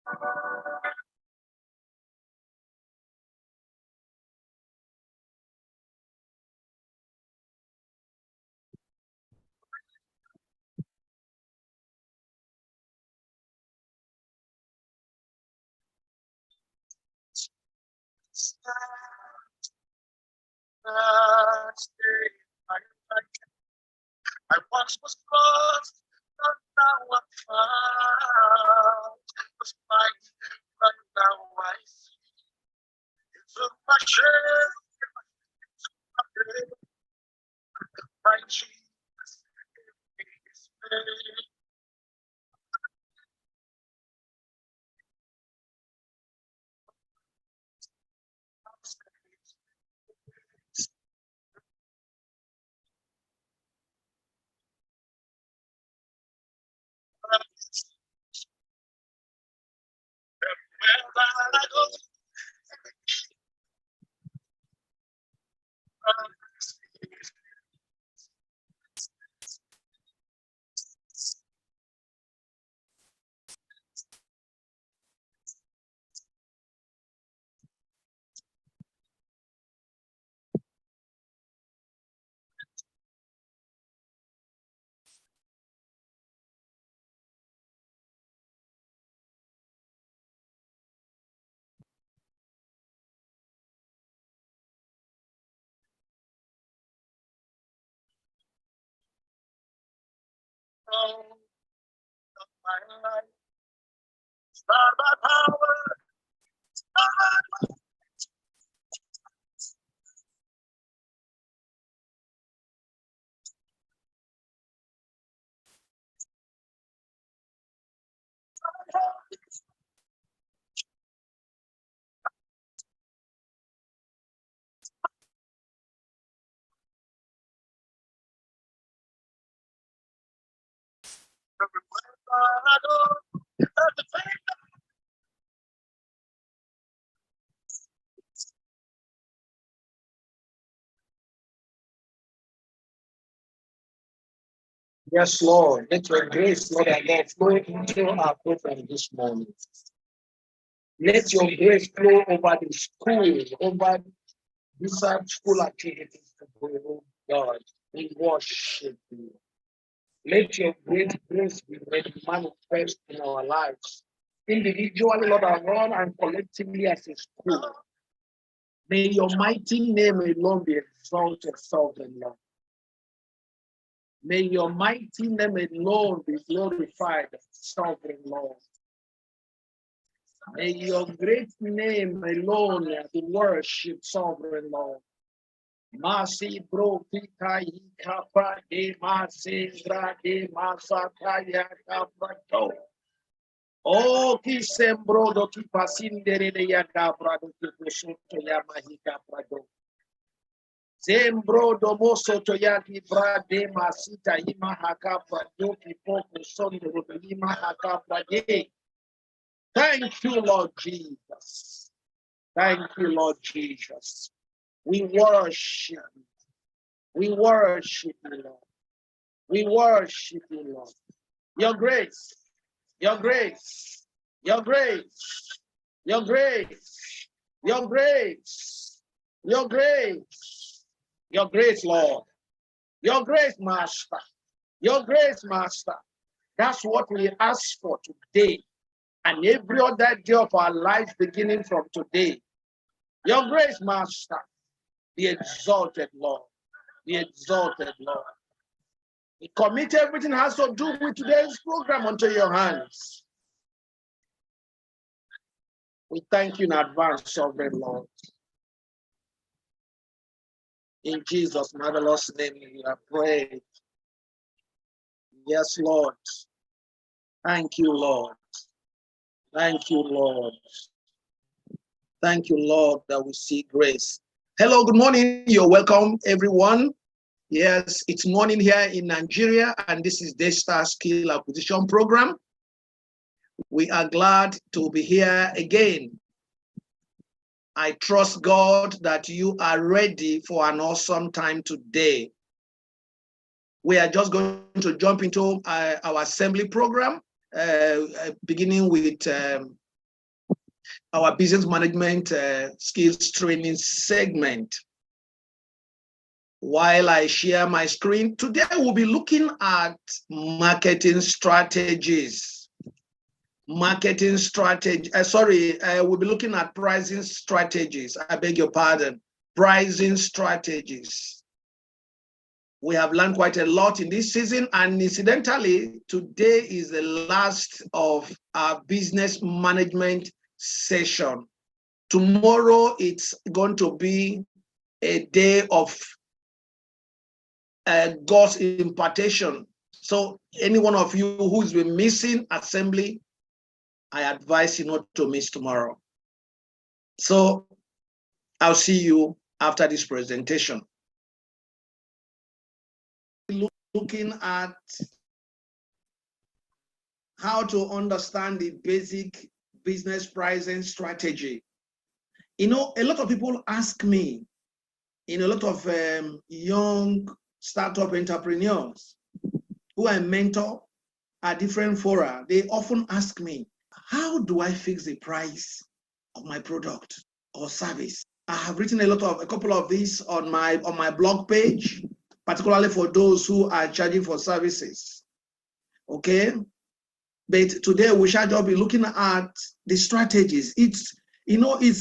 I once was lost, but now I'm found. Was blind, but now I see. You took my shame, my Jesus is me. Where I go, of my life, not by power, not by where I go, at the same time. Yes, Lord. Let your grace, Lord, and God flow into our program this morning. Let your grace flow over the school, over Dsap school activities. Oh God, we worship you. Let your great grace be made manifest in our lives, individually, Lord, our Lord, and collectively as a school. May your mighty name alone be exalted, sovereign Lord. May your mighty name alone be glorified, sovereign Lord. May your great name alone be worshipped, sovereign Lord. Masi bro pita ikapa de masendra de masakaya kaprato. O ki sembro do ki pasindere de ya kaprado ki kusunto ya mahika prado. Sembro do moso to ya ki brade masita ima haka prado ki poko sondo ima haka prade. Thank you, Lord Jesus. Thank you, Lord Jesus. We worship you. We worship you, Lord. We worship you, Lord. Your grace, your grace, your grace, your grace, your grace, your grace, your grace, Lord. Your grace, Master. Your grace, Master. That's what we ask for today and every other day of our lives beginning from today. Your grace, Master. Be exalted, Lord. Be exalted, Lord. We commit everything that has to do with today's program unto your hands. We thank you in advance, sovereign Lord. In Jesus' marvelous name, we are praying. Yes, Lord. Thank you, Lord. Thank you, Lord. Thank you, Lord, that we see grace. Hello, good morning. You're welcome, everyone. Yes, it's morning here in Nigeria, and this is Dsap Skill Acquisition Program. We are glad to be here again. I trust God that you are ready for an awesome time today. We are just going to jump into our assembly program, beginning with our business management skills training segment. While I share my screen, today we'll be looking at marketing strategies. We'll be looking at pricing strategies. I beg your pardon. Pricing strategies. We have learned quite a lot in this season, and incidentally, today is the last of our business management session. Tomorrow, it's going to be a day of God's impartation. So any one of you who's been missing assembly, I advise you not to miss tomorrow. So I'll see you after this presentation. Looking at how to understand the basic business pricing strategy. You know, a lot of people ask me, a lot of young startup entrepreneurs who I mentor at different fora, they often ask me, how do I fix the price of my product or service? I have written a couple of these on my blog page, particularly for those who are charging for services. Okay, but today we shall just be looking at the strategies. It's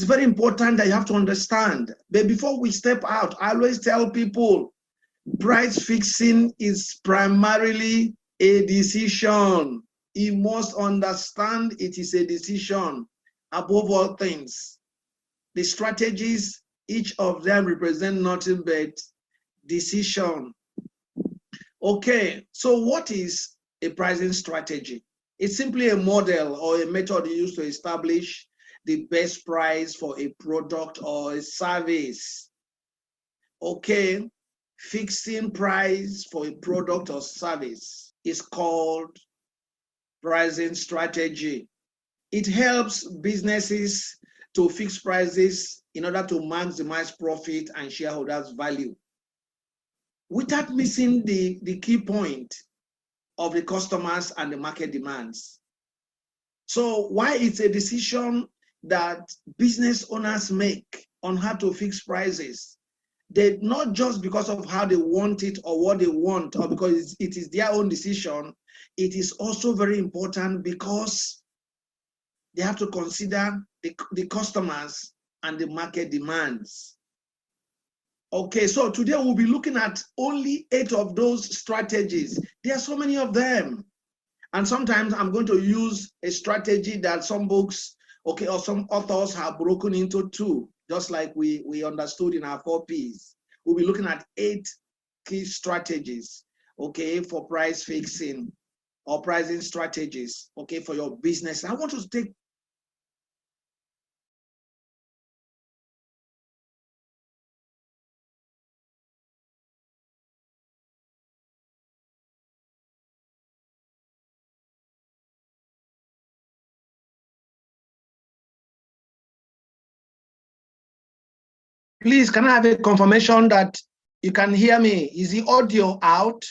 very important that you have to understand. But before we step out, I always tell people, price fixing is primarily a decision. You must understand it is a decision above all things. The strategies, each of them represent nothing but decision. Okay, so what is a pricing strategy? It's simply a model or a method used to establish the best price for a product or a service. Okay, fixing price for a product or service is called pricing strategy. It helps businesses to fix prices in order to maximize profit and shareholders' value, without missing the key point of the customers and the market demands. So why it's a decision that business owners make on how to fix prices, they not just because of how they want it or what they want, or because it is their own decision. It is also very important because they have to consider the customers and the market demands. Okay, so today we'll be looking at only 8 of those strategies. There are so many of them. And sometimes I'm going to use a strategy that some books, okay, or some authors have broken into 2, just like we understood in our 4 Ps. We'll be looking at 8 key strategies, okay, for price fixing or pricing strategies, okay, for your business. I want to take Please, can I have a confirmation that you can hear me? Is the audio out?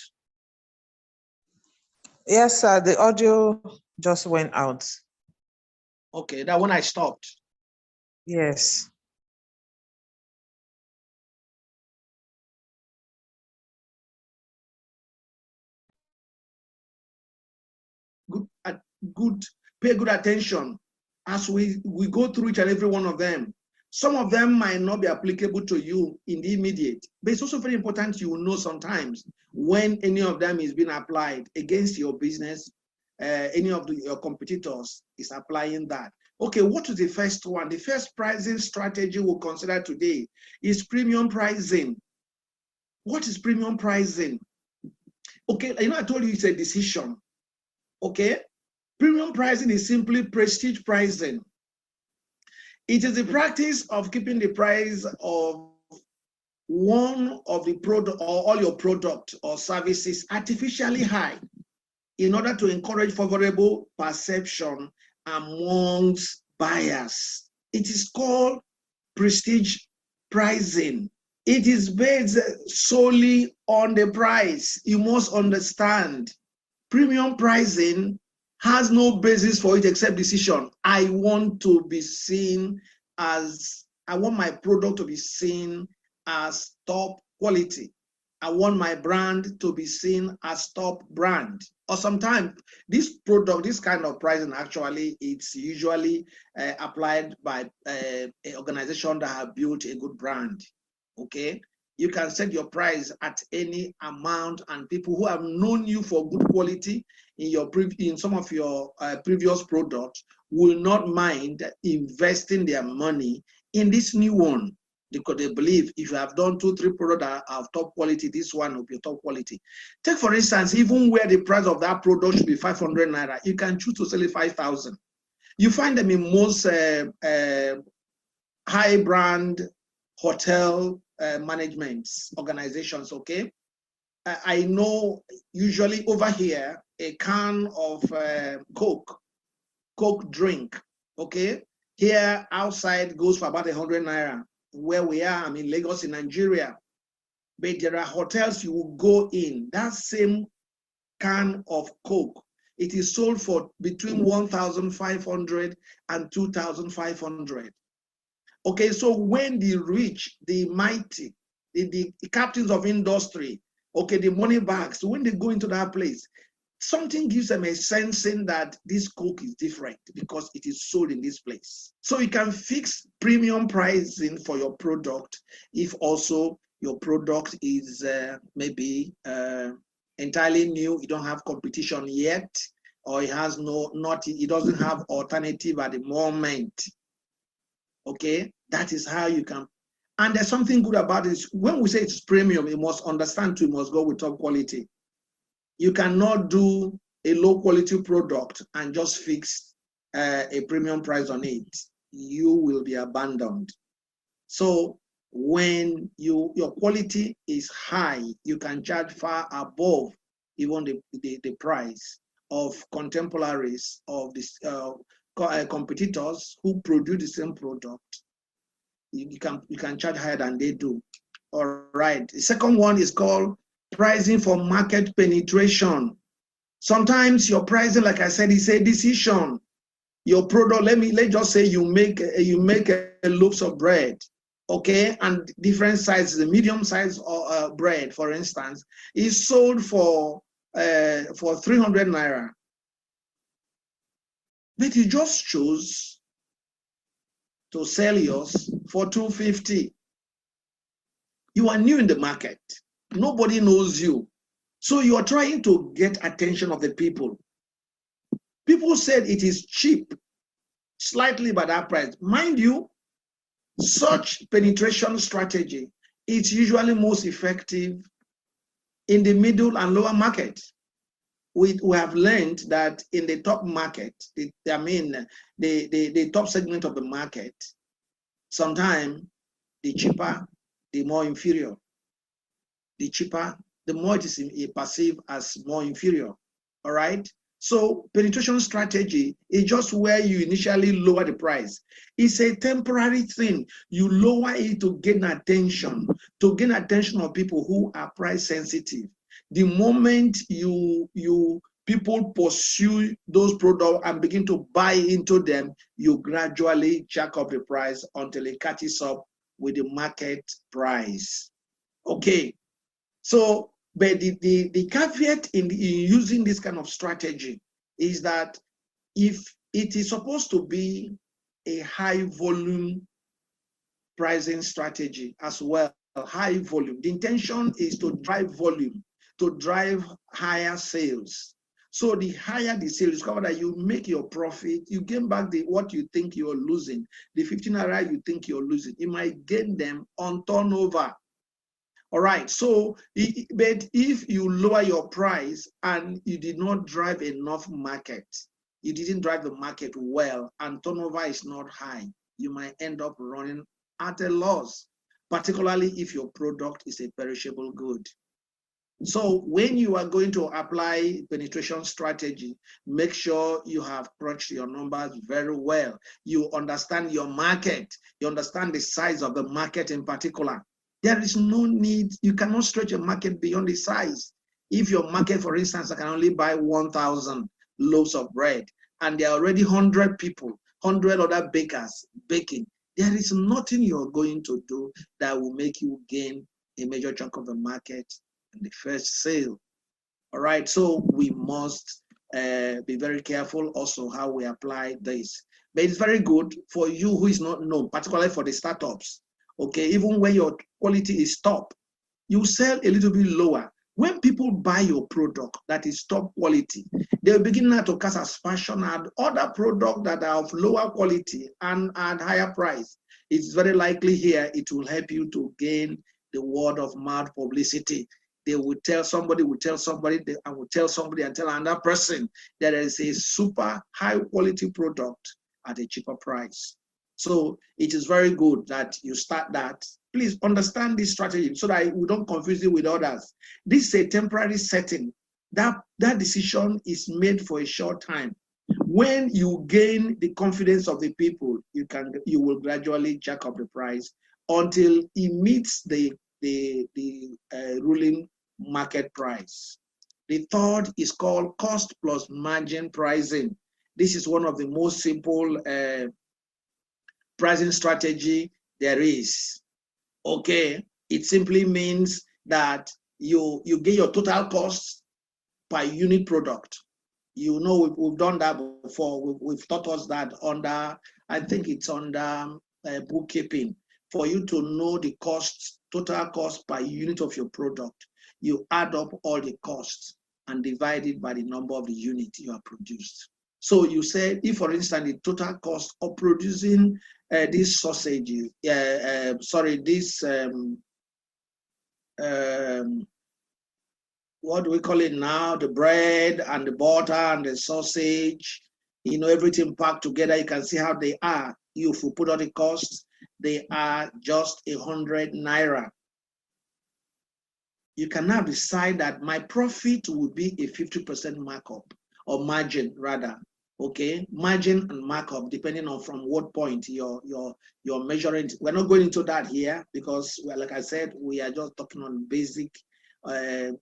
Yes, sir. The audio just went out. Okay, that when I stopped. Yes. Pay good attention as we go through each and every one of them. Some of them might not be applicable to you in the immediate, but it's also very important you know sometimes when any of them is being applied against your business, any of your competitors is applying that. Okay, what is the first one? The first pricing strategy we'll consider today is premium pricing. What is premium pricing? Okay, I told you it's a decision. Okay, premium pricing is simply prestige pricing. It is the practice of keeping the price of one of the product or all your product or services artificially high in order to encourage favorable perception amongst buyers. It is called prestige pricing. It is based solely on the price. You must understand, premium pricing has no basis for it except decision. I want to be seen as, I want my product to be seen as top quality. I want my brand to be seen as top brand. Or sometimes this product, this kind of pricing, actually, it's usually applied by an organization that have built a good brand. Okay, you can set your price at any amount, and people who have known you for good quality in some of your previous products will not mind investing their money in this new one, because they believe if you have done 2-3 products that are of top quality, this one will be top quality. Take for instance, even where the price of that product should be 500 naira, you can choose to sell it 5,000. You find them in most high brand hotel management organizations. Okay, I know usually over here a can of Coke drink, okay, here outside goes for about 100 naira. Where we are, I'm in Lagos in Nigeria, but there are hotels you will go in, that same can of Coke, it is sold for between 1,500 and 2,500. Okay, so when the rich, the mighty, the captains of industry, okay, the money bags, when they go into that place, something gives them a sensing that this Coke is different because it is sold in this place. So you can fix premium pricing for your product if also your product is maybe entirely new, you don't have competition yet, or it has it doesn't have alternative at the moment. Okay, that is how you can. And there's something good about this. When we say it's premium, you must understand too, you must go with top quality. You cannot do a low quality product and just fix a premium price on it. You will be abandoned. So when your quality is high, you can charge far above even the price of contemporaries of this competitors who produce the same product. You can charge higher than they do. All right. The second one is called pricing for market penetration. Sometimes your pricing, like I said, is a decision. Your product, let's just say you make a loaves of bread, okay, and different sizes. The medium size bread, for instance, is sold for 300 naira, but you just chose to sell yours for 250. You are new in the market. Nobody knows you. So you are trying to get attention of the people. People said it is cheap, slightly by that price. Mind you, such penetration strategy is usually most effective in the middle and lower market. We have learned that in the top market, the top segment of the market, sometimes the cheaper, the more inferior. The cheaper, the more it is perceived as more inferior. All right. So penetration strategy is just where you initially lower the price. It's a temporary thing. You lower it to gain attention of people who are price sensitive. The moment people pursue those products and begin to buy into them, you gradually jack up the price until it catches up with the market price. Okay. So, but the caveat in using this kind of strategy is that if it is supposed to be a high volume pricing strategy as well, high volume, the intention is to drive volume, to drive higher sales. So the higher the sales, discover that you make your profit, you gain back what you think you're losing, the 15 naira you think you're losing, you might gain them on turnover. All right, so but if you lower your price and you did not drive enough market, you didn't drive the market well, and turnover is not high, you might end up running at a loss, particularly if your product is a perishable good. So when you are going to apply penetration strategy, make sure you have crunched your numbers very well. You understand your market, you understand the size of the market in particular. There is no need, you cannot stretch a market beyond the size. If your market, for instance, I can only buy 1,000, loaves of bread, and there are already 100 people, 100 other bakers baking, there is nothing you're going to do that will make you gain a major chunk of the market in the first sale. All right, so we must be very careful also how we apply this. But it's very good for you who is not known, particularly for the startups. Okay, even when your quality is top, you sell a little bit lower. When people buy your product that is top quality, they'll begin now to cast aspersion at other products that are of lower quality and at higher price. It's very likely here it will help you to gain the word of mouth publicity. They will tell somebody, and will tell somebody and tell another person that there is a super high quality product at a cheaper price. So it is very good that you start that. Please understand this strategy so that we don't confuse it with others. This is a temporary setting. That decision is made for a short time. When you gain the confidence of the people, you will gradually jack up the price until it meets the ruling market price. The third is called cost plus margin pricing. This is one of the most simple pricing strategy there is. Okay, it simply means that you get your total cost per unit product. You know, we've done that before. We've taught us that under, I think it's under bookkeeping. For you to know the cost, total cost per unit of your product, you add up all the costs and divide it by the number of the units you have produced. So you said, if for instance, the total cost of producing these sausages, what do we call it now? The bread and the butter and the sausage, you know, everything packed together. You can see how they are. If you put on the costs, they are just 100 naira. You can now decide that my profit will be a 50% markup, or margin rather. Okay, margin and markup depending on from what point you're measuring. We're not going into that here because, well, like I said, we are just talking on basic. We're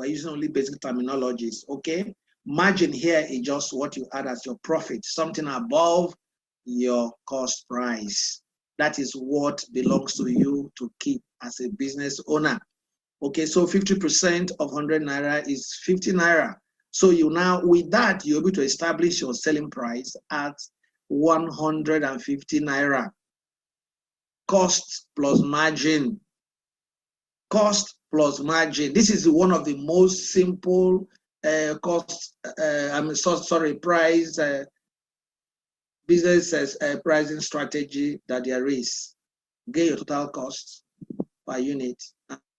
using only basic terminologies. Okay, margin here is just what you add as your profit, something above your cost price. That is what belongs to you to keep as a business owner. Okay, so 50% of 100 naira is 50 naira. So you now, with that, you're able to establish your selling price at 150 naira. Cost plus margin. Cost plus margin. This is one of the most simple price business pricing strategy that there is. Get your total cost per unit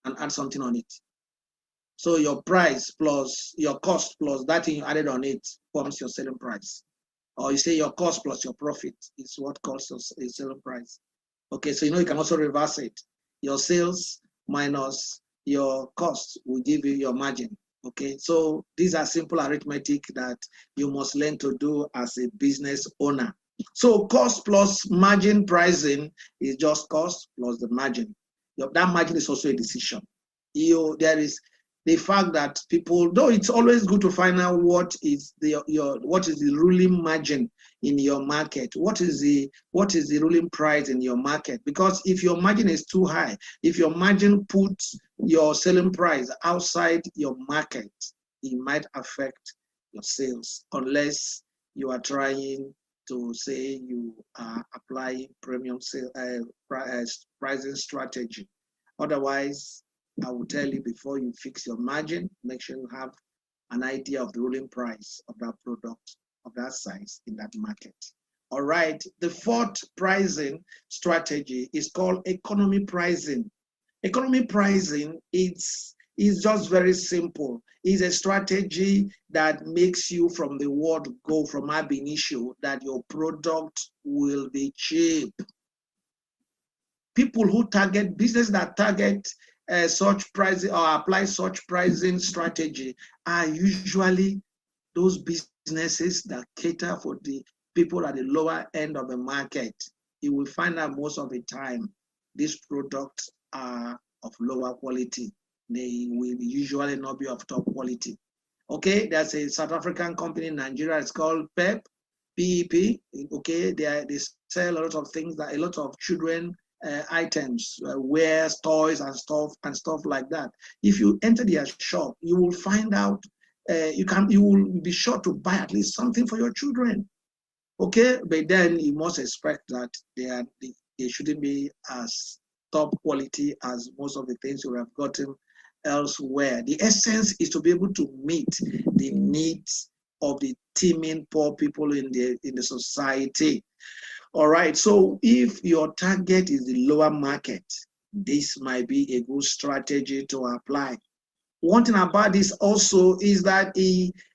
and add something on it. So your price plus your cost plus that thing you added on it forms your selling price. Or you say your cost plus your profit is what costs a selling price. Okay, so you know you can also reverse it. Your sales minus your cost will give you your margin. Okay, so these are simple arithmetic that you must learn to do as a business owner. So cost plus margin pricing is just cost plus the margin. That margin is also a decision. There is the fact that people, though it's always good to find out what is the ruling margin in your market, what is the ruling price in your market, because if your margin is too high, if your margin puts your selling price outside your market, it might affect your sales unless you are trying to say you are applying premium sale pricing strategy. Otherwise, I will tell you, before you fix your margin, make sure you have an idea of the ruling price of that product of that size in that market. All right, the fourth pricing strategy is called economy pricing. Economy pricing is just very simple. It's a strategy that makes you from the word go from ab initio that your product will be cheap. People who target business that target such pricing or apply such pricing strategy are usually those businesses that cater for the people at the lower end of the market. You will find out most of the time these products are of lower quality. They will usually not be of top quality. Okay, there's a South African company in Nigeria. It's called PEP. Okay, they sell a lot of things, that a lot of children items, wares, toys, and stuff like that. If you enter their shop, you will find out you will be sure to buy at least something for your children. Okay, but then you must expect that they shouldn't be as top quality as most of the things you have gotten elsewhere. The essence is to be able to meet the needs of the teeming poor people in the society. All right, so if your target is the lower market, this might be a good strategy to apply. One thing about this also is that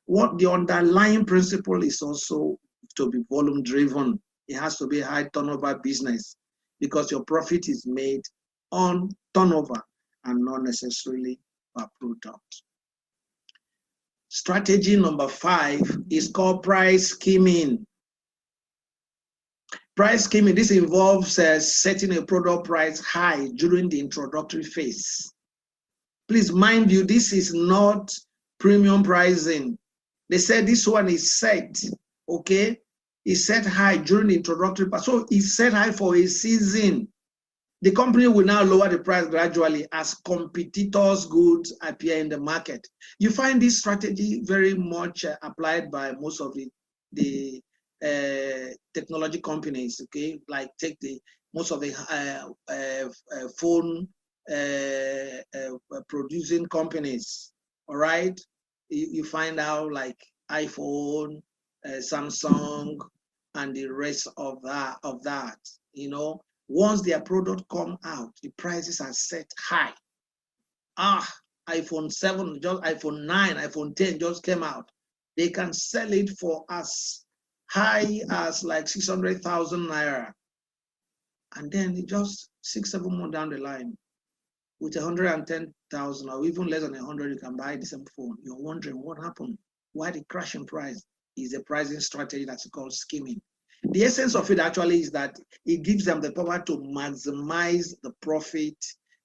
what the underlying principle is also to be volume driven. It has to be a high turnover business because your profit is made on turnover and not necessarily per product. Strategy number 5 is called price skimming. Price skimming, this involves setting a product price high during the introductory phase. Please mind you, this is not premium pricing. They said this one is set, okay? It's set high during the introductory part. So it's set high for a season. The company will now lower the price gradually as competitors' goods appear in the market. You find this strategy very much applied by most of the technology companies, okay? Like take most of the phone producing companies, all right? You find out like iPhone, Samsung, and the rest of that, you know. Once their product come out, the prices are set high. iPhone 7, just iPhone 9, iPhone 10 just came out. They can sell it for as high as like 600,000 naira. And then just 6-7 months down the line, with 110,000 or even less than 100, you can buy the same phone. You're wondering what happened? Why the crash in price? Is a pricing strategy that's called skimming. The essence of it actually is that it gives them the power to maximize the profit,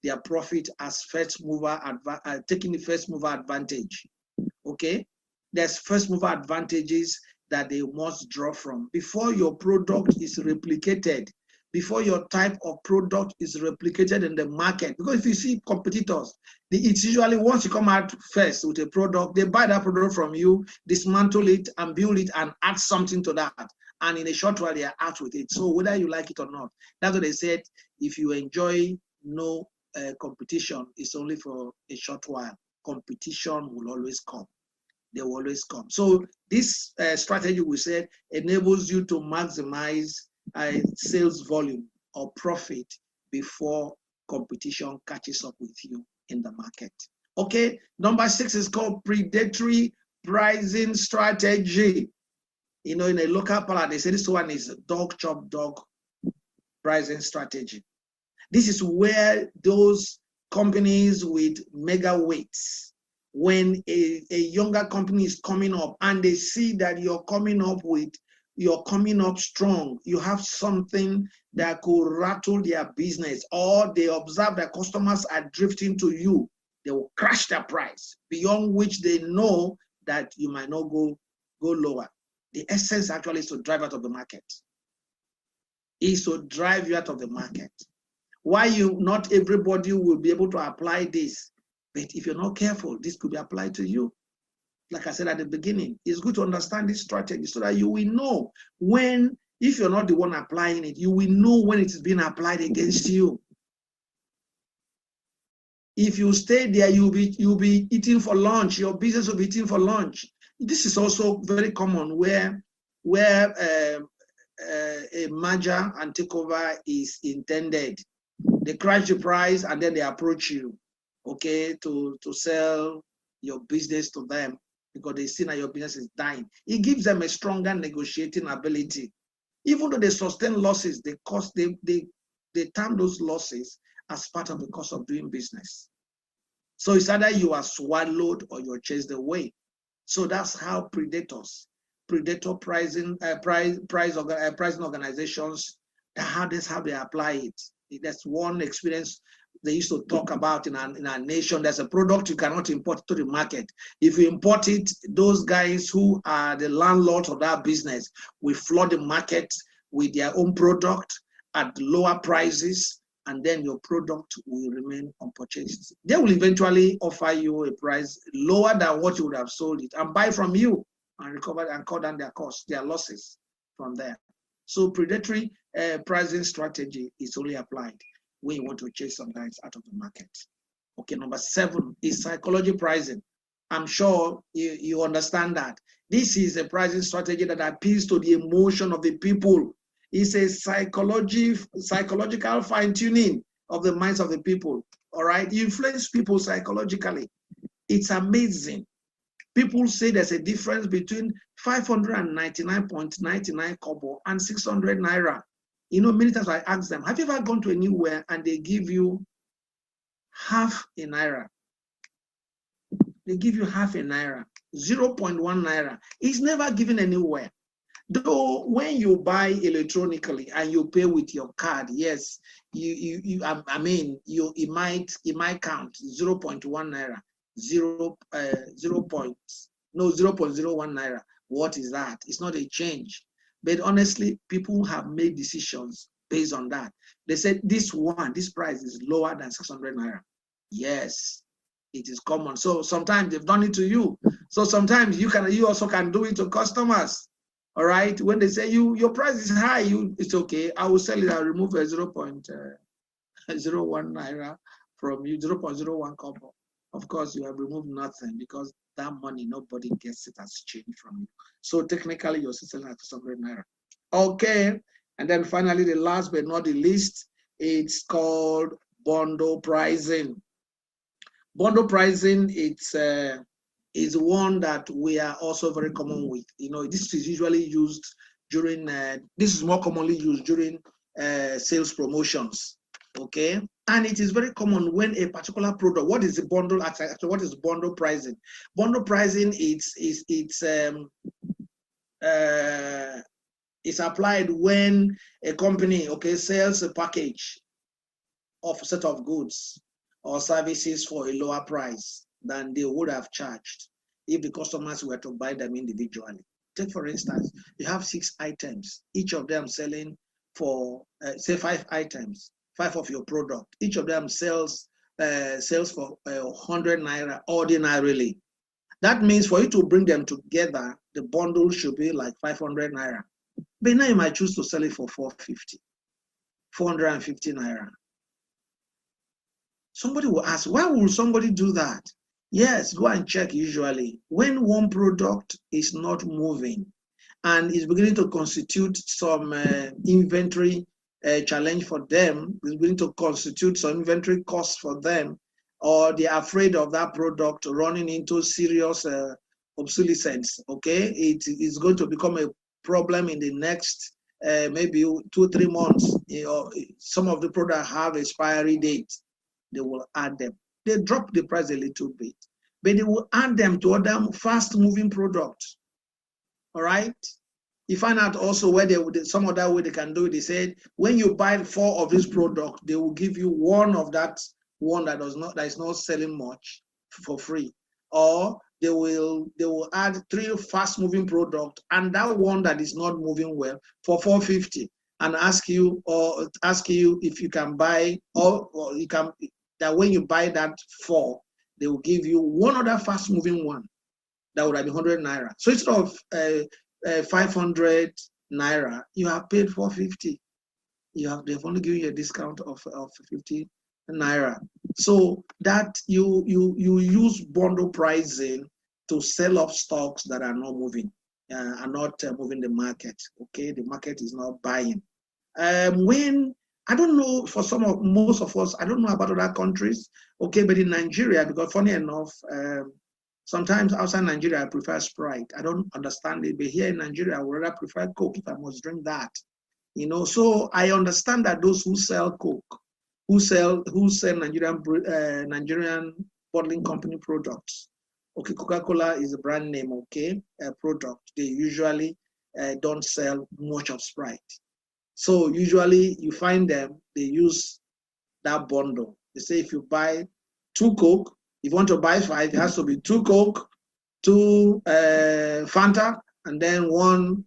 their profit as first mover, taking the first mover advantage. Okay, there's first mover advantages that they must draw from before your product is replicated, before your type of product is replicated in the market. Because if you see competitors, it's usually once you come out first with a product, they buy that product from you, dismantle it and build it and add something to that. And in a short while, they are out with it. So whether you like it or not, that's what they said. If you enjoy no competition, it's only for a short while. Competition will always come. They will always come. So this strategy, we said, enables you to maximize sales volume or profit before competition catches up with you in the market. Okay, number 6 is called predatory pricing strategy. You know, in a local parlance, they say this one is dog chop dog pricing strategy. This is where those companies with mega weights, when a younger company is coming up and they see that you're coming up strong, you have something that could rattle their business, or they observe that customers are drifting to you, they will crash their price beyond which they know that you might not go lower. The essence actually is to drive out of the market. Is to drive you out of the market. Why not everybody will be able to apply this, but if you're not careful, this could be applied to you. Like I said at the beginning, it's good to understand this strategy so that you will know when, if you're not the one applying it, you will know when it is being applied against you. If you stay there, you'll be eating for lunch. Your business will be eating for lunch. This is also very common where a merger and takeover is intended. They crash the price and then they approach you, okay, to sell your business to them because they see that your business is dying. It gives them a stronger negotiating ability. Even though they sustain losses, they term those losses as part of the cost of doing business. So it's either you are swallowed or you're chased away. So that's how predator pricing pricing organizations, that's how they apply it. That's one experience they used to talk about in our nation. There's a product you cannot import to the market. If you import it, those guys who are the landlords of that business will flood the market with their own product at lower prices, and then your product will remain unpurchased. They will eventually offer you a price lower than what you would have sold it and buy from you and recover and cut down their costs, their losses from there. So predatory pricing strategy is only applied when you want to chase some guys out of the market. Okay, number 7 is psychology pricing. I'm sure you understand that. This is a pricing strategy that appeals to the emotion of the people. It's a psychological fine-tuning of the minds of the people. All right, you influence people psychologically. It's amazing. People say there's a difference between 599.99 kobo and 600 naira. You know, many times I ask them, have you ever gone to anywhere and they give you half a naira? They give you half a naira, 0.1 naira. It's never given anywhere. Though when you buy electronically and you pay with your card, yes, it might count 0.1 naira, 0.01 naira. What is that? It's not a change. But honestly, people have made decisions based on that. They said this price is lower than 600 naira. Yes, it is common. So sometimes they've done it to you. So sometimes you also can do it to customers. All right, when they say your price is high, it's okay. I will sell it. I'll remove a 0.01 naira from you, 0.01 kobo. Of course, you have removed nothing because that money, nobody gets it as change from you. So technically, you're still selling at 600 naira. Okay, and then finally, the last but not the least, it's called bundle pricing. Bundle pricing, is one that we are also very common with. You know, this is usually used during, this is more commonly used during sales promotions, okay? And it is very common when a particular product, what is the bundle, actually, what is bundle pricing? Bundle pricing, it's applied when a company, okay, sells a package of a set of goods or services for a lower price than they would have charged if the customers were to buy them individually. Take, for instance, you have 6 items, each of them selling for, say, 5 items, 5 of your product. Each of them sells for 100 naira ordinarily. That means for you to bring them together, the bundle should be like 500 naira. But now you might choose to sell it for 450, 450 naira. Somebody will ask, why will somebody do that? Yes, go and check usually. When one product is not moving and is beginning to constitute some inventory challenge for them, is beginning to constitute some inventory costs for them, or they are afraid of that product running into serious obsolescence, okay? It is going to become a problem in the next maybe 2-3 months. You know, some of the products have expiry date. They will add them. They drop the price a little bit, but they will add them to other fast-moving products. All right. You find out also where some other way they can do it. They said when you buy 4 of this product, they will give you one that is not selling much for free, or they will add 3 fast-moving products and that one that is not moving well for 450, and ask you if you can buy, or you can. That when you buy that 4, they will give you one other fast-moving one that would have been 100 naira. So instead of 500 naira, you have paid 450. They've only given you a discount of 50 naira. So that you use bundle pricing to sell off stocks that are not moving, are not moving the market. Okay, the market is not buying. When I don't know, for most of us, I don't know about other countries, okay, but in Nigeria, because funny enough, sometimes outside Nigeria, I prefer Sprite. I don't understand it, but here in Nigeria, I would rather prefer Coke if I must drink that. You know, so I understand that those who sell Coke, who sell Nigerian bottling company products, okay, Coca-Cola is a brand name, okay, product. They usually don't sell much of Sprite. So usually you find them, they use that bundle. They say if you buy 2 Coke, if you want to buy 5, it has to be 2 Coke, 2 Fanta, and then one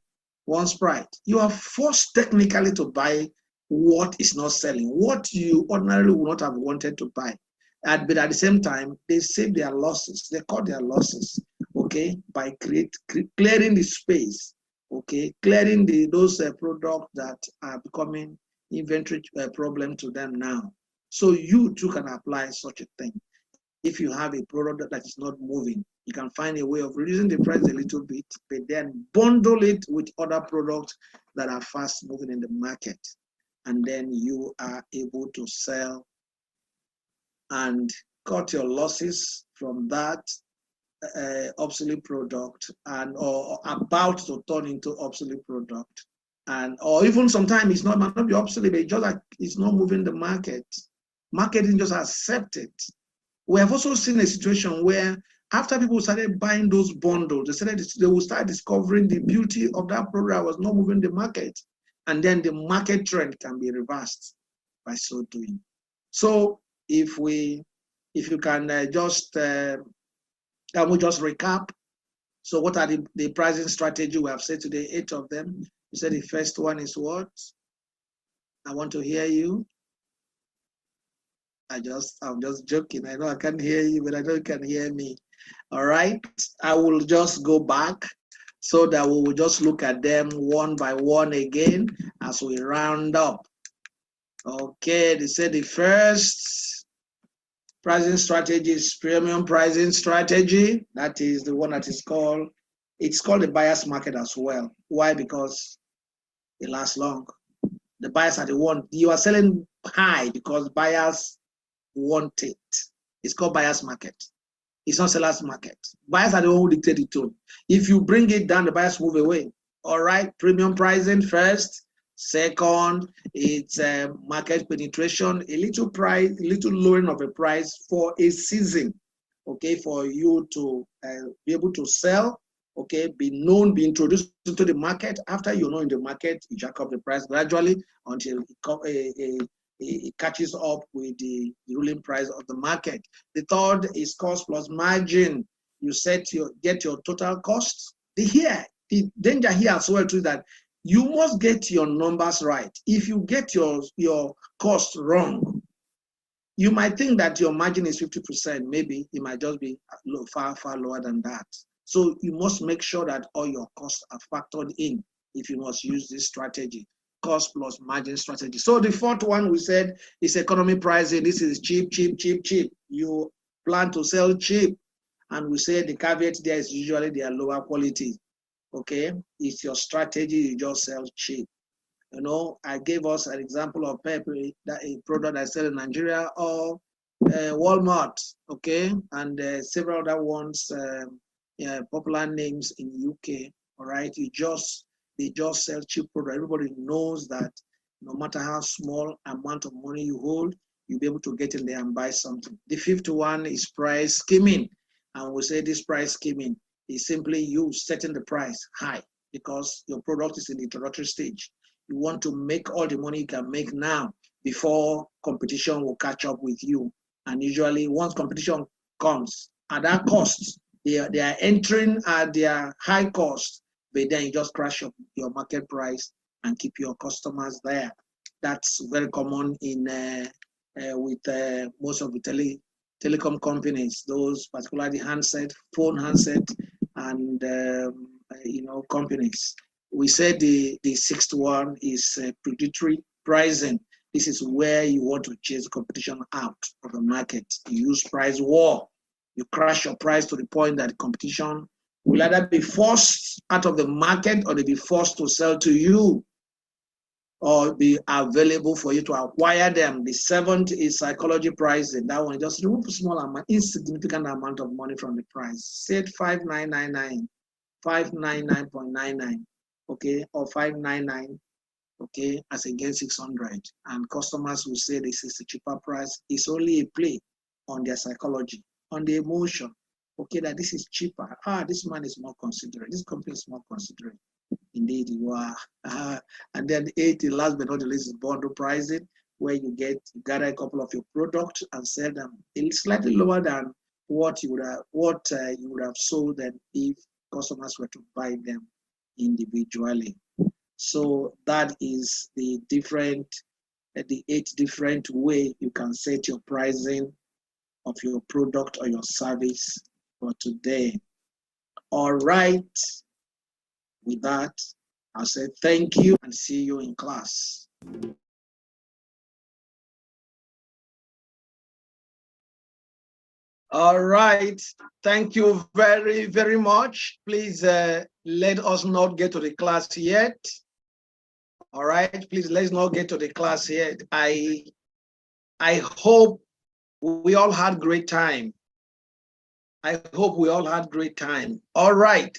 Sprite. You are forced technically to buy what is not selling, what you ordinarily would not have wanted to buy. But at the same time, they save their losses. They cut their losses, okay, by clearing the space, okay, clearing those products that are becoming inventory problem to them now. So you too can apply such a thing. If you have a product that is not moving, you can find a way of reducing the price a little bit, but then bundle it with other products that are fast moving in the market. And then you are able to sell and cut your losses from that obsolete product and or about to turn into obsolete product. And or even sometimes it might not be obsolete, but it's just like it's not moving the market. Marketing just accept it. We have also seen a situation where after people started buying those bundles, they will start discovering the beauty of that product that was not moving the market. And then the market trend can be reversed by so doing. So if you can can we just recap? So what are the pricing strategy we have said today? 8 of them. You said the first one is what? I want to hear you. I'm just joking. I know I can't hear you, but I know you can hear me. All right. I will just go back so that we will just look at them one by one again as we round up. Okay, they said the first pricing strategy is premium pricing strategy. That is the one that is called, it's called the buyer's market as well. Why? Because it lasts long. The buyers are the one, you are selling high because buyers want it. It's called buyer's market. It's not seller's market. Buyers are the one who dictate the tone. If you bring it down, the buyers move away. All right, premium pricing first. Second, it's market penetration, a little lowering of a price for a season, okay, for you to be able to sell, okay, be known, be introduced into the market. After you know in the market, you jack up the price gradually until it catches up with the ruling price of the market. The third is cost plus margin. You get your total cost. The danger here as well too is that you must get your numbers right. If you get your cost wrong, you might think that your margin is 50%. Maybe it might just be far, far lower than that. So you must make sure that all your costs are factored in if you must use this strategy, cost plus margin strategy. So the fourth one we said is economy pricing. This is cheap, cheap, cheap, cheap. You plan to sell cheap. And we say the caveat there is usually they are lower quality. Okay, it's your strategy, you just sell cheap. You know, I gave us an example of pepper, that a product I sell in Nigeria, or Walmart, okay, and several other ones, popular names in UK. All right, they just sell cheap product. Everybody knows that no matter how small amount of money you hold, you'll be able to get in there and buy something. The fifth one is price skimming, and we say this price skimming is simply you setting the price high because your product is in the introductory stage. You want to make all the money you can make now before competition will catch up with you. And usually once competition comes at that cost, they are entering at their high cost, but then you just crash up your market price and keep your customers there. That's very common in with most of the telecom companies, those particularly phone handset, and companies. We said the sixth one is predatory pricing. This is where you want to chase competition out of the market. You use price war. You crash your price to the point that the competition will either be forced out of the market or they be forced to sell to you or be available for you to acquire them. The seventh is psychology pricing. That one just remove a small amount, insignificant amount of money from the price. Say 5,999, 599.99, okay, or 599, okay, as against 600. And customers will say this is a cheaper price. It's only a play on their psychology, on the emotion, okay, that this is cheaper. This man is more considerate. This company is more considerate. Indeed, you are. And then the last but not the least is bundle pricing. where you gather a couple of your products and sell them. It's slightly lower than what you would have sold them if customers were to buy them individually. So that is the 8 different way you can set your pricing of your product or your service for today. All right. With that, I'll say thank you and see you in class. All right. Thank you very, very much. Please let us not get to the class yet. All right. Please let's not get to the class yet. I hope we all had great time. I hope we all had great time. All right.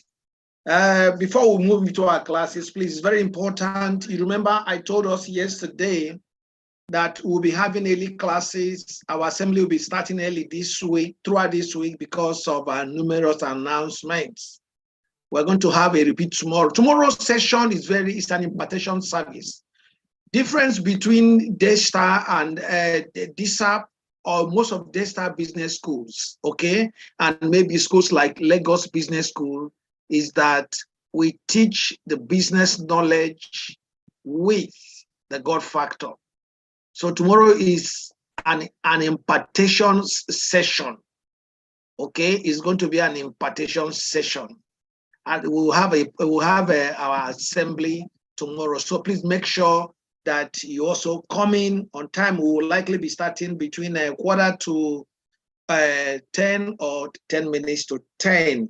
Before we move into our classes, please, it's very important. You remember I told us yesterday that we'll be having early classes. Our assembly will be starting early this week, throughout this week, because of our numerous announcements. We're going to have a repeat tomorrow. Tomorrow's session is an impartation service. Difference between Dsap and Dsap, or most of Dsap business schools, okay, and maybe schools like Lagos Business School, is that we teach the business knowledge with the God factor. So tomorrow is an impartation session, okay? It's going to be an impartation session, and we'll have our assembly tomorrow. So please make sure that you also come in on time. We will likely be starting between 9:45 or 10 minutes to 10.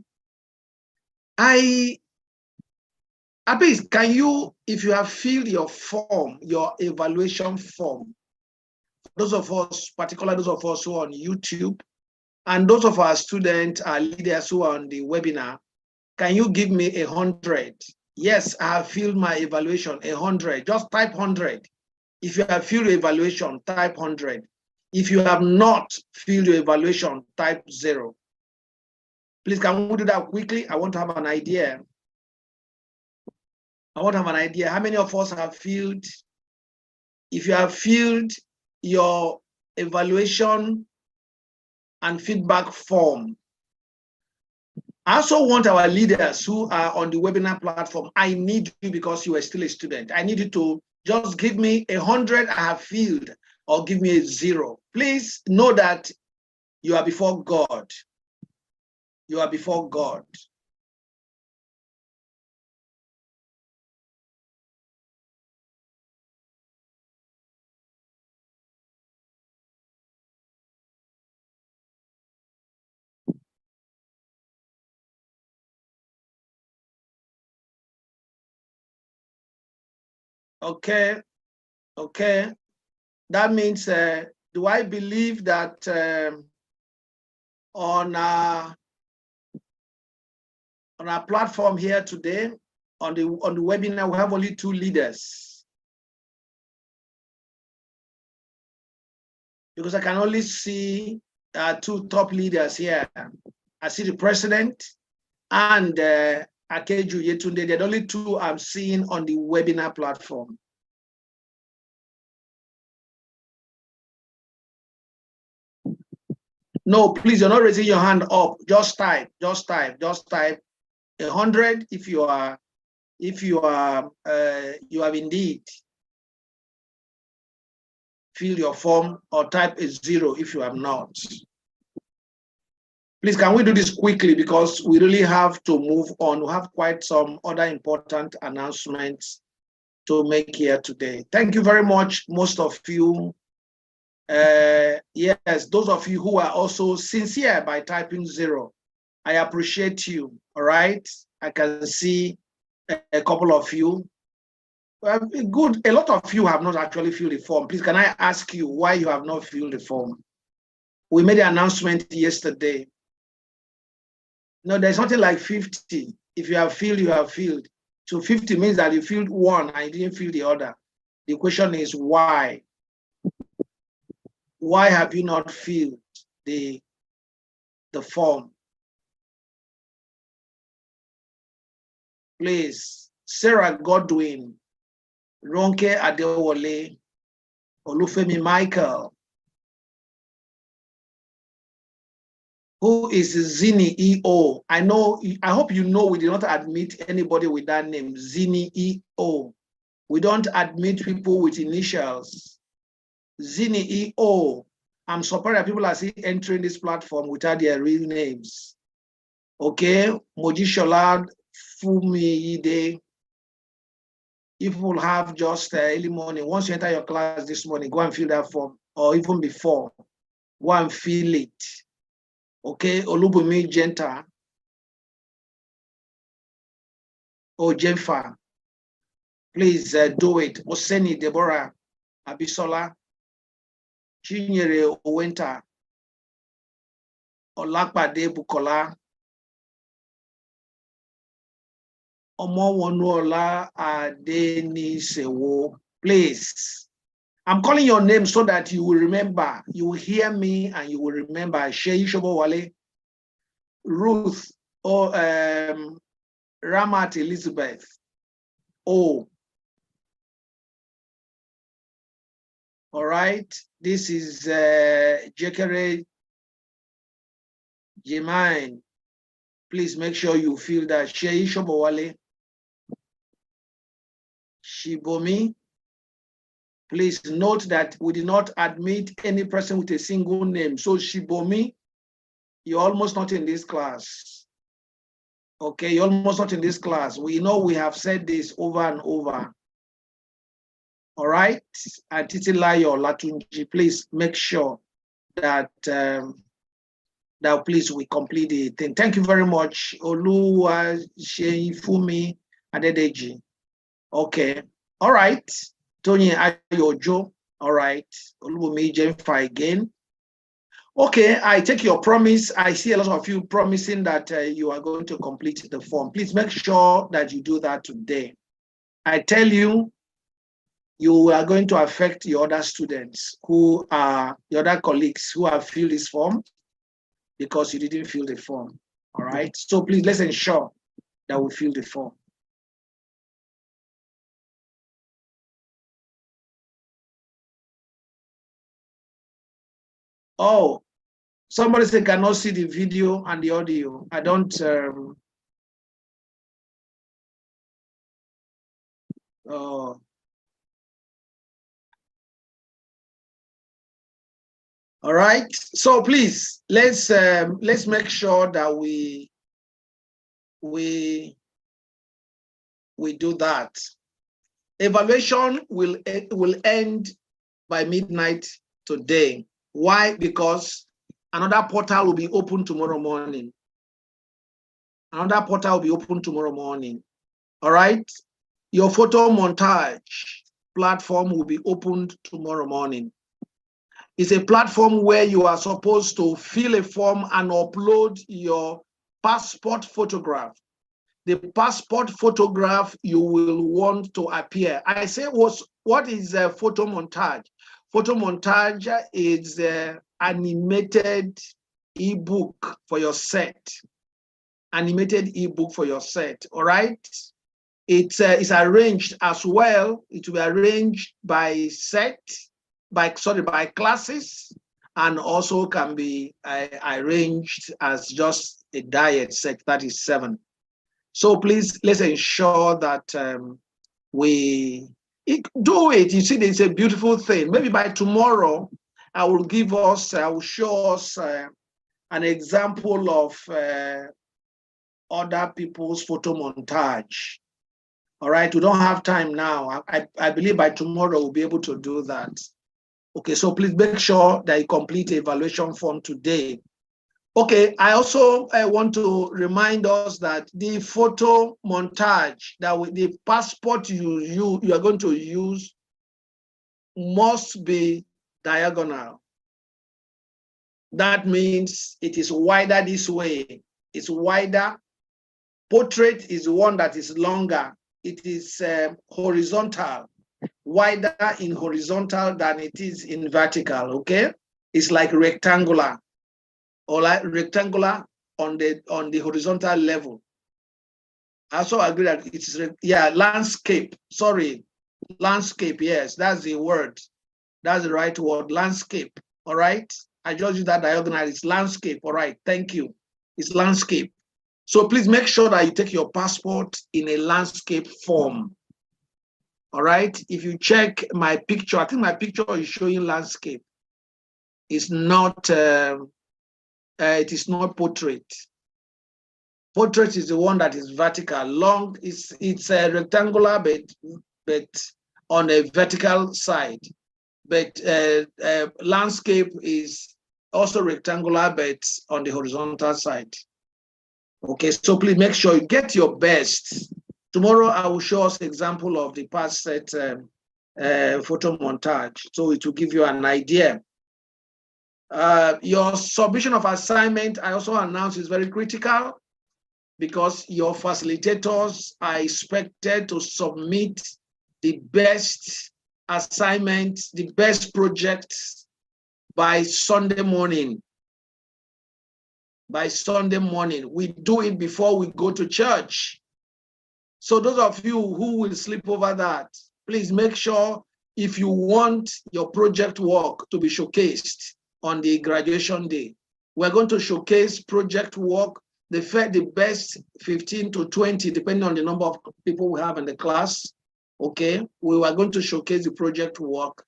Please, can you, if you have filled your form, your evaluation form, those of us, particularly those of us who are on YouTube, and those of our students, our leaders who are on the webinar, can you give me 100? Yes, I have filled my evaluation, 100. Just type 100. If you have filled your evaluation, type 100. If you have not filled your evaluation, type 0. Please, can we do that quickly? I want to have an idea. How many of us have filled? If you have filled your evaluation and feedback form, I also want our leaders who are on the webinar platform. I need you, because you are still a student. I need you to just give me 100 I have filled, or give me a 0. Please know that you are before God. You are before God. Okay. That means, do I believe that on our platform here today, on the webinar, we have only 2 leaders? Because I can only see 2 top leaders here. I see the president and Akeju Yetunde. They're the only 2 I'm seeing on the webinar platform. No, please, you're not raising your hand up. Just type 100 if you have indeed fill your form, or type a 0 if you have not. Please, can we do this quickly, because we really have to move on. We have quite some other important announcements to make here today. Thank you very much, most of you. Yes, those of you who are also sincere by typing 0, I appreciate you. All right, I can see a couple of you. Good, a lot of you have not actually filled the form. Please, can I ask you why you have not filled the form? We made the announcement yesterday. No, there's something like 50. If you have filled, you have filled. So 50 means that you filled one and you didn't fill the other. The question is why? Why have you not filled the form? Please, Sarah Godwin, Ronke Adewale, Olufemi Michael. Who is Zini EO? I hope you know we did not admit anybody with that name, Zini EO. We don't admit people with initials. Zini EO. I'm surprised that people are still entering this platform without their real names. Okay, Moji Sholad, Fumi Ide. If you will have just early morning, once you enter your class this morning, go and fill that form, or even before, go and fill it. Okay, Olubumi Genta. Or Jenfa, please do it. Oseni Deborah Abisola, Chinyere Owenta, Olakpade Bukola, Omowonuola Adenisewo. Please, I'm calling your name so that you will remember. You will hear me and you will remember. Sheyi Shobowale, Ruth, or Ramat Elizabeth. Oh, all right. This is Jekere Jemine. Please make sure you feel that. Sheyi Shobowale, Shibomi. Please note that we did not admit any person with a single name. So Shibomi, you're almost not in this class. Okay, you're almost not in this class. We know we have said this over and over. All right, and Titilayo Latunji, please make sure that please we complete the thing. Thank you very much, Oluwa Sheifumi Adedeji. Okay, all right, Tony Ayojo. All right, Olubumi Jenfa again. Okay, I take your promise. I see a lot of you promising that you are going to complete the form. Please make sure that you do that today. I tell you, you are going to affect your other students who are your other colleagues who have filled this form because you didn't fill the form. All right. So please let's ensure that we fill the form. Oh, somebody said cannot see the video and the audio. I don't. Oh. All right. So please let's make sure that we do that. Evaluation will end by midnight today. Why? Because another portal will be open tomorrow morning. Another portal will be open tomorrow morning. All right. Your photo montage platform will be opened tomorrow morning. It's a platform where you are supposed to fill a form and upload your passport photograph. The passport photograph you will want to appear. I say, what is a photo montage? Photo montage is an animated ebook for your set. Animated ebook for your set, all right? It's arranged as well. It will be arranged by set, by classes, and also can be arranged as just a diet set, that is 7. So please, let's ensure that we do it. You see, it's a beautiful thing. Maybe by tomorrow, I will show us an example of other people's photo montage. All right, we don't have time now. I believe by tomorrow we'll be able to do that. Okay, so please make sure that you complete the evaluation form today. Okay, I also want to remind us that the photo montage, the passport you are going to use must be diagonal. That means it is wider this way. It's wider. Portrait is one that is longer. It is horizontal, wider in horizontal than it is in vertical, okay? It's like rectangular. Or like rectangular on the horizontal level. I also agree that it's landscape. Sorry, landscape. Yes, that's the word. That's the right word, landscape. All right. I just use that diagonal. It's landscape. All right. Thank you. It's landscape. So please make sure that you take your passport in a landscape form. All right. If you check my picture, I think my picture is showing landscape. It's not. It is not portrait. Portrait is the one that is vertical. Long it's a rectangular, but on a vertical side. But landscape is also rectangular, but on the horizontal side. Okay, so please make sure you get your best. Tomorrow I will show us an example of the past set photo montage, so it will give you an idea. Your submission of assignment, I also announced, is very critical because your facilitators are expected to submit the best assignment, the best projects by Sunday morning. By Sunday morning. We do it before we go to church. So those of you who will sleep over that, please make sure if you want your project work to be showcased on the graduation day, we're going to showcase project work, the best 15 to 20, depending on the number of people we have in the class. Okay, we are going to showcase the project work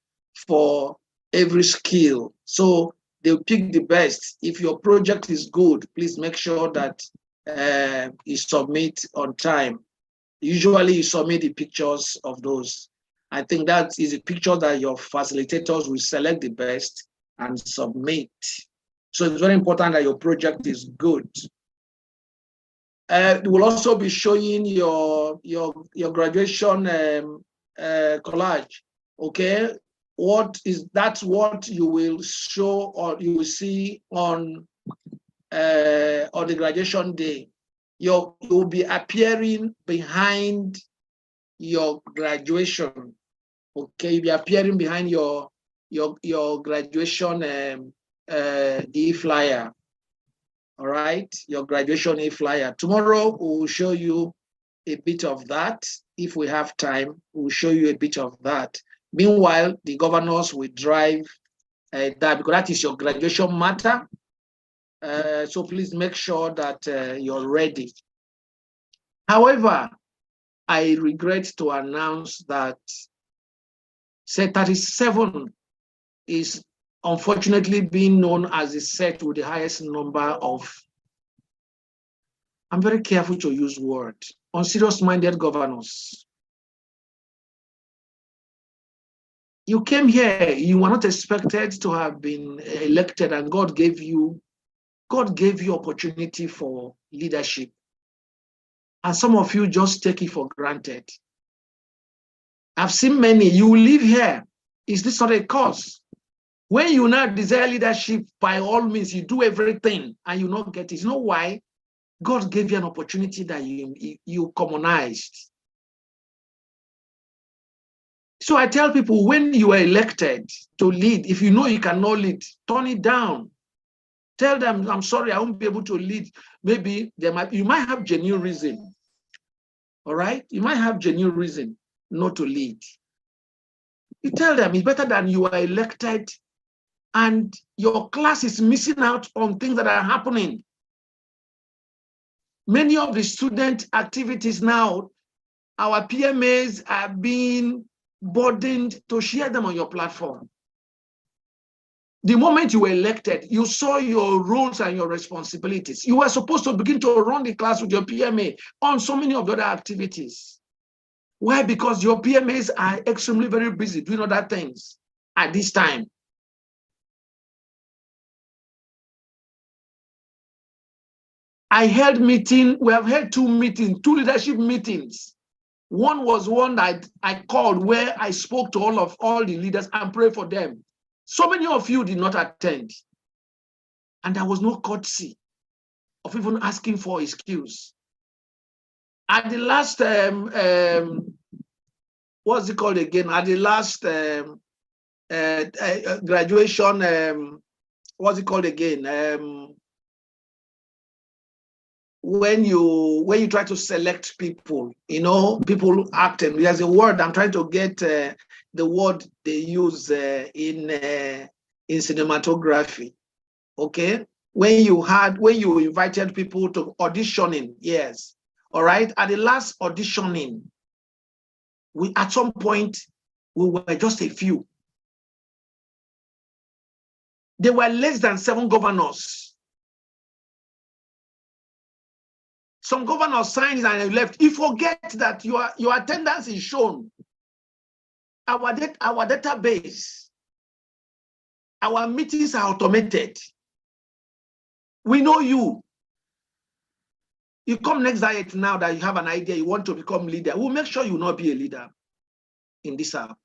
for every skill. So they'll pick the best. If your project is good, please make sure that you submit on time. Usually you submit the pictures of those. I think that is a picture that your facilitators will select the best and submit. So it's very important that your project is good. We'll also be showing your graduation collage. Okay, that's what you will show or you will see on the graduation day. You'll be appearing behind your graduation. Okay, you'll be appearing behind your graduation e-flyer. All right, your graduation e-flyer. Tomorrow we'll show you a bit of that. If we have time, we'll show you a bit of that. Meanwhile, the governors will drive that because that is your graduation matter. So please make sure that you're ready. However, I regret to announce that set 37 is unfortunately being known as the set with the highest number of, I'm very careful to use word, unserious-minded governors. You came here, you were not expected to have been elected, and God gave you opportunity for leadership. And some of you just take it for granted. I've seen many, you live here. Is this not a cause? When you now desire leadership, by all means, you do everything and you not get it. You know why? God gave you an opportunity that you commonized. So I tell people, when you are elected to lead, if you know you cannot lead, turn it down. Tell them, I'm sorry, I won't be able to lead. Maybe you might have genuine reason. All right? You might have genuine reason not to lead. You tell them it's better than you are elected and your class is missing out on things that are happening. Many of the student activities now, our PMAs are being burdened to share them on your platform. The moment you were elected, you saw your roles and your responsibilities. You were supposed to begin to run the class with your PMA on so many of the other activities. Why? Because your PMAs are extremely very busy doing other things at this time. I held meeting, we have held two leadership meetings. One was one that I called where I spoke to all the leaders and prayed for them. So many of you did not attend. And there was no courtesy of even asking for excuse. At the last, what's it called again? At the last graduation, what's it called again? when you try to select people, you know, people acting. There's a word I'm trying to get the word they use in cinematography. Okay, when you invited people to auditioning, yes, all right. At the last auditioning, at some point we were just a few. There were less than 7 governors. Some governors signed and left. You forget that your attendance is shown. Our database, our meetings are automated. We know you. You come next diet now that you have an idea, you want to become leader. We'll make sure you will not be a leader in this app.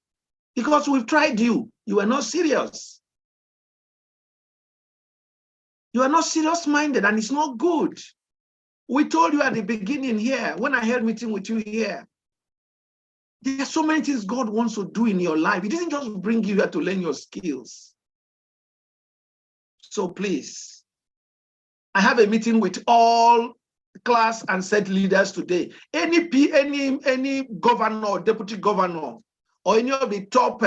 Because we've tried you. You are not serious. You are not serious-minded, and it's not good. We told you at the beginning here, when I held meeting with you here, there are so many things God wants to do in your life. He didn't just bring you here to learn your skills. So please, I have a meeting with all class and set leaders today. Any governor or deputy governor or any of the top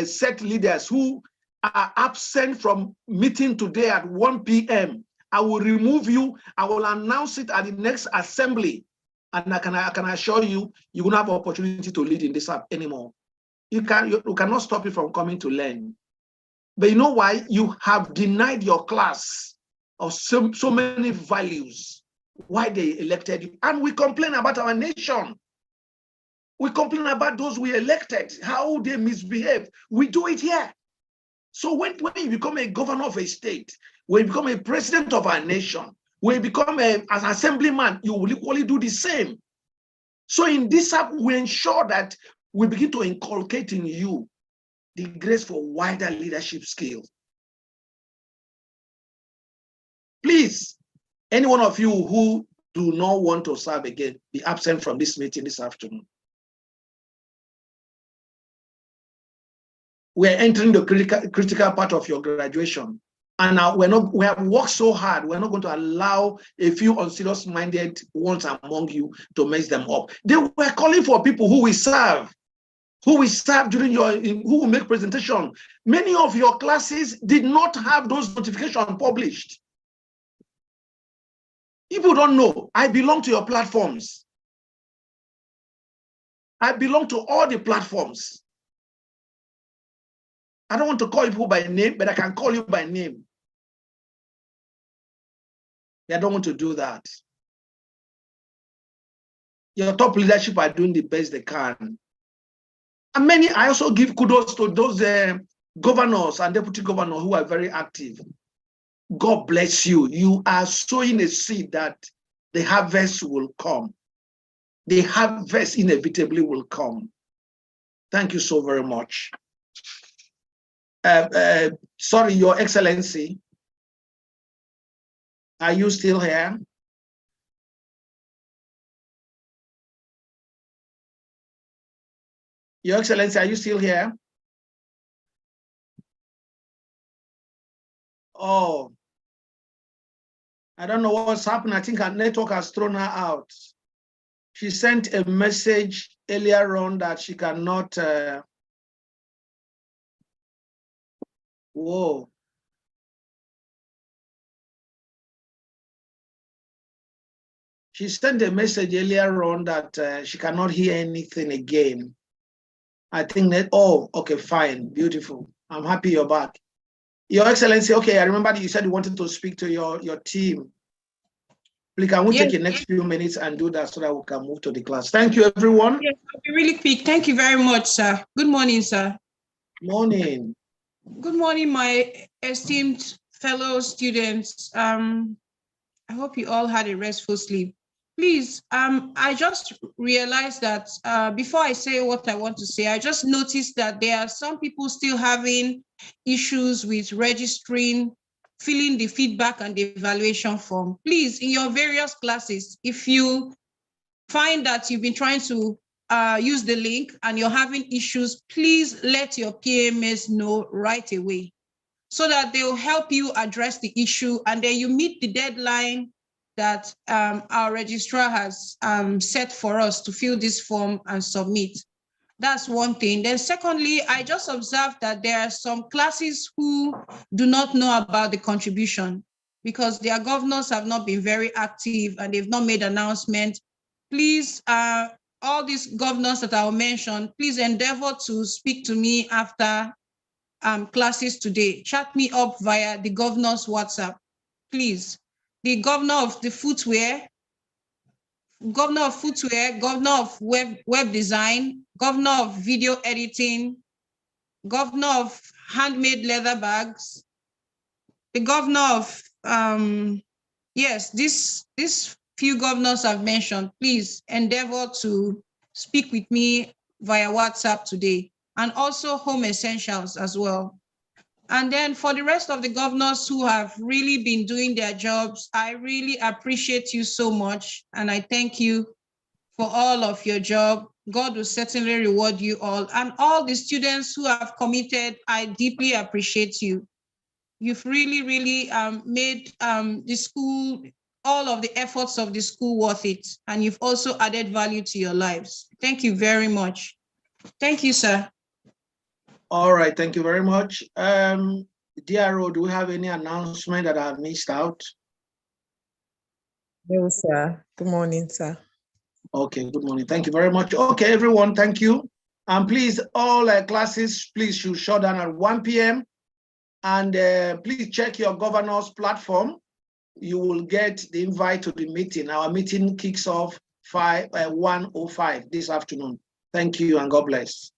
set leaders who are absent from meeting today at 1 p.m., I will remove you. I will announce it at the next assembly. And I can assure you, you won't have an opportunity to lead in this app anymore. You cannot stop you from coming to learn. But you know why? You have denied your class of so many values. Why they elected you. And we complain about our nation. We complain about those we elected, how they misbehave. We do it here. So when you become a governor of a state, when you become a president of our nation, when you become an assemblyman, you will equally do the same. So in this app, we ensure that we begin to inculcate in you the grace for wider leadership skills. Please, any one of you who do not want to serve again, be absent from this meeting this afternoon. We are entering the critical part of your graduation. And now we have worked so hard, we're not going to allow a few unserious-minded ones among you to mess them up. They were calling for people who will serve during who will make presentation. Many of your classes did not have those notifications published. People don't know, I belong to your platforms. I belong to all the platforms. I don't want to call people by name, but I can call you by name. I don't want to do that. Your top leadership are doing the best they can. And I also give kudos to those governors and deputy governors who are very active. God bless you. You are sowing a seed that the harvest will come. The harvest inevitably will come. Thank you so very much. Sorry, Your Excellency. Are you still here? Your Excellency, are you still here? Oh, I don't know what's happened. I think her network has thrown her out. She sent a message earlier on that she cannot. Whoa. She sent a message earlier on that she cannot hear anything again. I think that, oh, okay, fine, beautiful. I'm happy you're back. Your Excellency, okay, I remember you said you wanted to speak to your team. Please, can we take the next few minutes and do that so that we can move to the class? Thank you, everyone. Yes, I'll be really quick. Thank you very much, sir. Good morning, sir. Morning. Good morning, my esteemed fellow students. I hope you all had a restful sleep. Please, I just realized that before I say what I want to say, I just noticed that there are some people still having issues with registering, filling the feedback and the evaluation form. Please, in your various classes, if you find that you've been trying to use the link and you're having issues, please let your PMS know right away so that they'll help you address the issue and then you meet the deadline that our registrar has set for us to fill this form and submit. That's one thing. Then secondly, I just observed that there are some classes who do not know about the contribution because their governors have not been very active and they've not made announcement. Please, all these governors that I'll mention, please endeavor to speak to me after classes today. Chat me up via the governor's WhatsApp, please. The governor of the footwear, governor of web design, governor of video editing, governor of handmade leather bags, the governor of, yes, these few governors I've mentioned, please endeavor to speak with me via WhatsApp today, and also Home Essentials as well. And then for the rest of the governors who have really been doing their jobs, I really appreciate you so much. And I thank you for all of your job. God will certainly reward you all. And all the students who have committed, I deeply appreciate you. You've really, really made the school, all of the efforts of the school worth it. And you've also added value to your lives. Thank you very much. Thank you, sir. All right, thank you very much. DRO, do we have any announcement that I've missed out? No, sir. Good morning, sir. Okay, good morning. Thank you very much. Okay, everyone, thank you. And please, all classes, please should shut down at 1 p.m. And please check your governor's platform. You will get the invite to the meeting. Our meeting kicks off 1:05 this afternoon. Thank you and God bless.